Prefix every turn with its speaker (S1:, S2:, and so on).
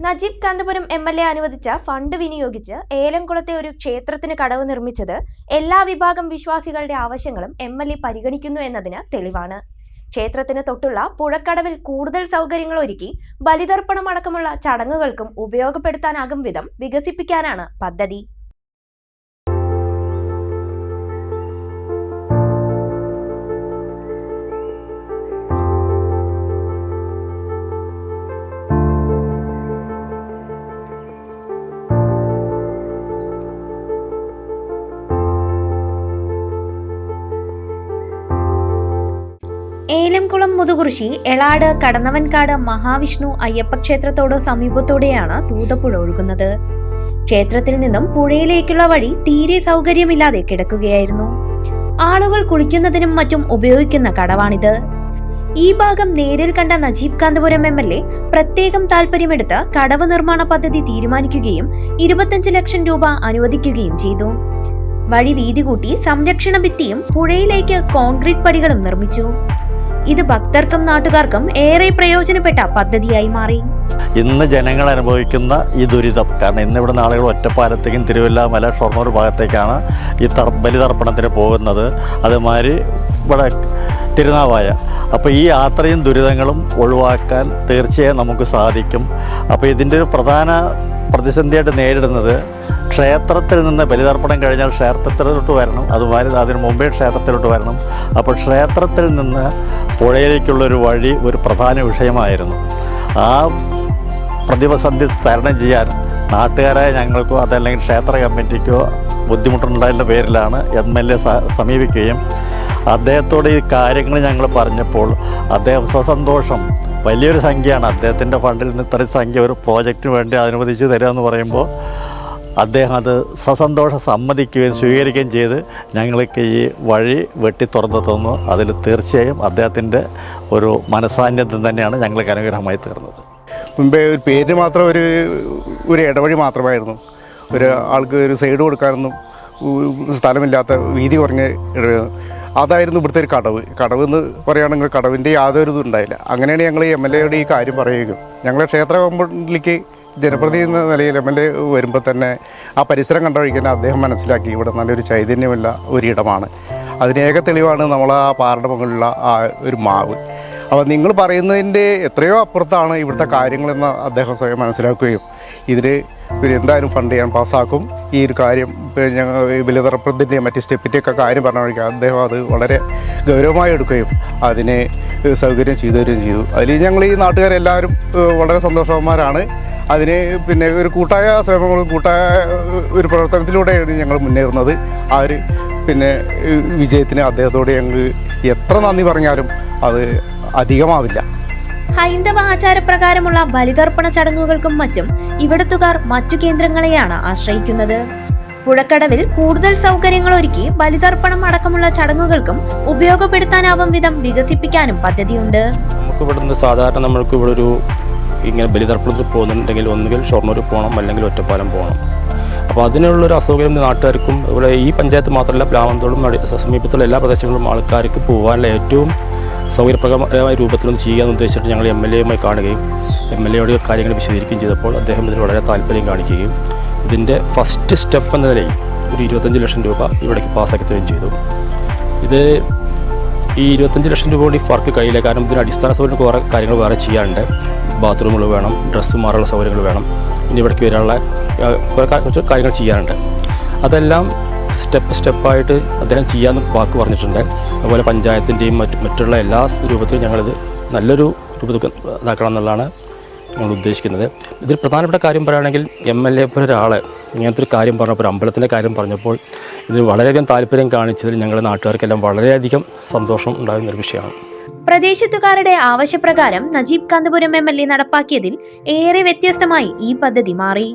S1: Najeeb Kanthapuram MLA അനുവദിച്ച fund വിനിയോഗിച്ച് ഏലംകുളത്തെ ഒരു ക്ഷേത്രത്തിന് കടവ് നിർമ്മിച്ചത് എല്ലാ വിഭാഗം വിശ്വാസികളുടെ ആവശ്യങ്ങളും എം.എൽ.എ പരിഗണിക്കുന്നു എന്നതിന് തെളിവാണ്. ക്ഷേത്രത്തിന് തൊട്ടുള്ള പുഴക്കടവിൽ കൂടുതൽ സൗകര്യങ്ങൾ ഒരുക്കി ബലിതർപ്പണം അടക്കമുള്ള ചടങ്ങുകൾക്കും ഉപയോഗപ്പെടുത്താനാകും വിധം വികസിപ്പിക്കാനാണ് പദ്ധതി. ഏലംകുളം മുതുകുറിശി, എളാട്, കടന്നവൻകാട് മഹാവിഷ്ണു അയ്യപ്പ ക്ഷേത്രത്തോട് സമീപത്തോടെയാണ് തൂതപ്പുഴ ഒഴുകുന്നത്. ക്ഷേത്രത്തിൽ നിന്നും പുഴയിലേക്കുള്ള വഴി തീരെ സൗകര്യമില്ലാതെ കിടക്കുകയായിരുന്നു. ആളുകൾ കുളിക്കുന്നതിനും മറ്റും ഉപയോഗിക്കുന്ന കടവാണിത്. ഈ ഭാഗം നേരിൽ കണ്ട നജീബ് കാന്തപുരം എം.എൽ.എ പ്രത്യേകം താൽപര്യമെടുത്ത് കടവ് നിർമ്മാണ പദ്ധതി തീരുമാനിക്കുകയും 25 ലക്ഷം രൂപ അനുവദിക്കുകയും ചെയ്തു. വഴി വീതി കൂട്ടി സംരക്ഷണ ഭിത്തിയും പുഴയിലേക്ക് കോൺക്രീറ്റ് പടികളും നിർമ്മിച്ചു. ഇത് ഭക്തർക്കും നാട്ടുകാർക്കും ഏറെ പ്രയോജനപ്പെട്ട പദ്ധതിയായി മാറി.
S2: ഇന്ന് ജനങ്ങൾ അനുഭവിക്കുന്ന ഈ ദുരിതം, കാരണം ഇന്ന് ഇവിടുന്ന് ആളുകൾ ഒറ്റപ്പാലത്തേക്കും തിരുവല്ലാമല, ഷൊർണൂർ ഭാഗത്തേക്കാണ് ഈ ബലിതർപ്പണത്തിന് പോകുന്നത്. അതുമാതിരി ഇവിടെ തിരുനാവായ. അപ്പോൾ ഈ യാത്രയും ദുരിതങ്ങളും ഒഴിവാക്കാൻ തീർച്ചയായും നമുക്ക് സാധിക്കും. അപ്പോൾ ഇതിൻ്റെ ഒരു പ്രധാന പ്രതിസന്ധിയായിട്ട് നേരിടുന്നത്, ക്ഷേത്രത്തിൽ നിന്ന് ബലിതർപ്പണം കഴിഞ്ഞാൽ ക്ഷേത്രത്തിലോട്ട് വരണം, അതുമാതിരി അതിന് മുമ്പേ ക്ഷേത്രത്തിലോട്ട് വരണം. അപ്പോൾ ക്ഷേത്രത്തിൽ നിന്ന് പുഴയിലേക്കുള്ളൊരു വഴി ഒരു പ്രധാന വിഷയമായിരുന്നു. ആ പ്രതിസന്ധി തരണം ചെയ്യാൻ നാട്ടുകാരായ ഞങ്ങൾക്കോ അതല്ലെങ്കിൽ ക്ഷേത്ര കമ്മിറ്റിക്കോ ബുദ്ധിമുട്ടുണ്ടായതിൻ്റെ പേരിലാണ് എം.എൽ.എ സമീപിക്കുകയും അദ്ദേഹത്തോട് ഈ കാര്യങ്ങൾ ഞങ്ങൾ പറഞ്ഞപ്പോൾ അദ്ദേഹം സസന്തോഷം, വലിയൊരു സംഖ്യയാണ് അദ്ദേഹത്തിൻ്റെ ഫണ്ടിൽ നിന്ന് ഇത്രയും സംഖ്യ ഒരു പ്രോജക്റ്റിന് വേണ്ടി അനുവദിച്ച് തരിക എന്ന് പറയുമ്പോൾ അദ്ദേഹം അത് സസന്തോഷം സമ്മതിക്കുകയും സ്വീകരിക്കുകയും ചെയ്ത് ഞങ്ങൾക്ക് ഈ വഴി വെട്ടി തുറന്നു തന്നു. അതിൽ തീർച്ചയായും അദ്ദേഹത്തിൻ്റെ ഒരു മനസാന്നിധ്യം തന്നെയാണ് ഞങ്ങൾക്ക് അനുഗ്രഹമായി തീർന്നത്.
S3: മുമ്പേ ഒരു പേരിന് മാത്രം ഒരു ഇടവഴി മാത്രമായിരുന്നു. ഒരു ആൾക്ക് ഒരു സൈഡ് കൊടുക്കാനൊന്നും സ്ഥലമില്ലാത്ത വീതി കുറഞ്ഞ ഇടവഴി. അതായിരുന്നു ഇവിടുത്തെ ഒരു കടവ് എന്ന് പറയുകയാണെങ്കിൽ കടവിൻ്റെ യാതൊരു ഇതും ഉണ്ടായില്ല. അങ്ങനെയാണ് ഞങ്ങൾ എം.എൽ.എയോട് ഈ കാര്യം പറയുകയും ഞങ്ങളെ ക്ഷേത്ര കമ്മിറ്റിയിലേക്ക് ജനപ്രതിനിധി എന്ന നിലയിൽ എം.എൽ.എ വരുമ്പോൾ തന്നെ ആ പരിസരം കണ്ടുപിടിക്കാൻ അദ്ദേഹം മനസ്സിലാക്കി ഇവിടെ നല്ലൊരു ചൈതന്യമുള്ള ഒരിടമാണ്. അതിനേക തെളിവാണ് നമ്മൾ ആ പാറയുടെ മുകളിലുള്ള ആ ഒരു മാവ്. അപ്പോൾ നിങ്ങൾ പറയുന്നതിൻ്റെ എത്രയോ അപ്പുറത്താണ് ഇവിടുത്തെ കാര്യങ്ങളെന്ന് അദ്ദേഹം സ്വയം മനസ്സിലാക്കുകയും ഇതിന് എന്തായാലും ഫണ്ട് ചെയ്യാൻ പാസ്സാക്കും. ഈ ഒരു കാര്യം ഞങ്ങൾ ബലിതർപ്പണത്തിൻ്റെയും മറ്റ് സ്റ്റെപ്പിൻ്റെയൊക്കെ കാര്യം പറഞ്ഞ അദ്ദേഹം അത് വളരെ ഗൗരവമായി എടുക്കുകയും അതിനെ സൗകര്യം ചെയ്തു തരികയും ചെയ്തു. അതിൽ ഞങ്ങൾ ഈ നാട്ടുകാരെല്ലാവരും വളരെ സന്തോഷവാന്മാരാണ്. അതിന് പിന്നെ ഒരു കൂട്ടായ ശ്രമങ്ങളും കൂട്ടായ ഒരു പ്രവർത്തനത്തിലൂടെയാണ് ഞങ്ങൾ മുന്നേറുന്നത്. ആ ഒരു വിജയത്തിന് അദ്ദേഹത്തോട് ഞങ്ങൾ എത്ര നന്ദി പറഞ്ഞാലും അത് അധികമാവില്ല.
S1: ഹൈന്ദവ ആചാരപ്രകാരമുള്ള ബലിതർപ്പണ ചടങ്ങുകൾക്കും മറ്റും ഇവിടത്തുകാർ മറ്റു കേന്ദ്രങ്ങളെയാണ് ആശ്രയിക്കുന്നത്. പുഴക്കടവിൽ കൂടുതൽ സൗകര്യങ്ങൾ ഒരുക്കി ബലിതർപ്പണം അടക്കമുള്ള ചടങ്ങുകൾക്കും ഉപയോഗപ്പെടുത്താനാവും വിധം വികസിപ്പിക്കാനും പദ്ധതിയുണ്ട്.
S4: നമുക്ക് ഇവിടുന്ന് സാധാരണ നമ്മൾക്ക് ഇവിടെ ഒരു ഇങ്ങനെ ബലിതർപ്പണത്തിൽ പോകുന്നുണ്ടെങ്കിൽ ഒന്നുകിൽ ഷൊർണൂർ പോകണം, അല്ലെങ്കിൽ ഒറ്റപ്പാലം പോകണം. അപ്പോൾ അതിനുള്ളൊരു അസൗകര്യം നാട്ടുകാർക്കും ഇവിടെ ഈ പഞ്ചായത്ത് മാത്രമല്ല ഗ്രാമത്തോടും സമീപത്തുള്ള എല്ലാ പ്രദേശങ്ങളിലും ആൾക്കാർക്ക് പോകാനുള്ള ഏറ്റവും സൗകര്യപ്രദമായ രൂപത്തിലൊന്നും ചെയ്യാമെന്ന് ഉദ്ദേശിച്ചിട്ട് ഞങ്ങൾ എം.എൽ.എയുമായി കാണുകയും എം.എൽ.എയോട് കാര്യങ്ങൾ വിശദീകരിക്കുകയും ചെയ്തപ്പോൾ അദ്ദേഹം ഇതിൽ വളരെ താല്പര്യം കാണിക്കുകയും ഇതിൻ്റെ ഫസ്റ്റ് സ്റ്റെപ്പ് എന്ന നിലയിൽ ഒരു 25 ലക്ഷം രൂപ ഇവിടേക്ക് പാസ്സാക്കി തരികയും ചെയ്തു. ഇത് ഈ 25 ലക്ഷം രൂപ കൊണ്ട് വർക്ക് കഴിയില്ല. കാരണം ഇതിന് അടിസ്ഥാന സൗകര്യം കുറേ കാര്യങ്ങൾ വേറെ ചെയ്യാനുണ്ട്. ബാത്റൂമുകൾ വേണം, ഡ്രസ്സ് മാറാനുള്ള സൗകര്യങ്ങൾ വേണം, ഇനി ഇവിടേക്ക് വരാനുള്ള കുറച്ച് കാര്യങ്ങൾ ചെയ്യാനുണ്ട്. അതെല്ലാം സ്റ്റെപ്പായിട്ട് അദ്ദേഹം ചെയ്യാമെന്ന് വാക്ക് പറഞ്ഞിട്ടുണ്ട്. അതുപോലെ പഞ്ചായത്തിൻ്റെയും മറ്റുള്ള എല്ലാ രൂപത്തിലും ഞങ്ങളിത് നല്ലൊരു രൂപത്തിൽ ഇതാക്കണം എന്നുള്ളതാണ് ഞങ്ങൾ ഉദ്ദേശിക്കുന്നത്. ഇതിൽ പ്രധാനപ്പെട്ട കാര്യം പറയുകയാണെങ്കിൽ എം.എൽ.എ പോലെ ഒരാൾ ഇങ്ങനത്തെ ഒരു കാര്യം പറഞ്ഞപ്പോൾ, ഒരു അമ്പലത്തിൻ്റെ കാര്യം പറഞ്ഞപ്പോൾ ഇതിന് വളരെയധികം താല്പര്യം കാണിച്ചതിൽ ഞങ്ങളുടെ നാട്ടുകാർക്കെല്ലാം വളരെയധികം സന്തോഷം ഉണ്ടാകുന്ന ഒരു വിഷയമാണ്.
S1: പ്രദേശത്തുകാരുടെ ആവശ്യപ്രകാരം നജീബ് കാന്തപുരം എം.എൽ.എ നടപ്പാക്കിയതിൽ ഏറെ വ്യത്യസ്തമായി ഈ പദ്ധതി മാറി.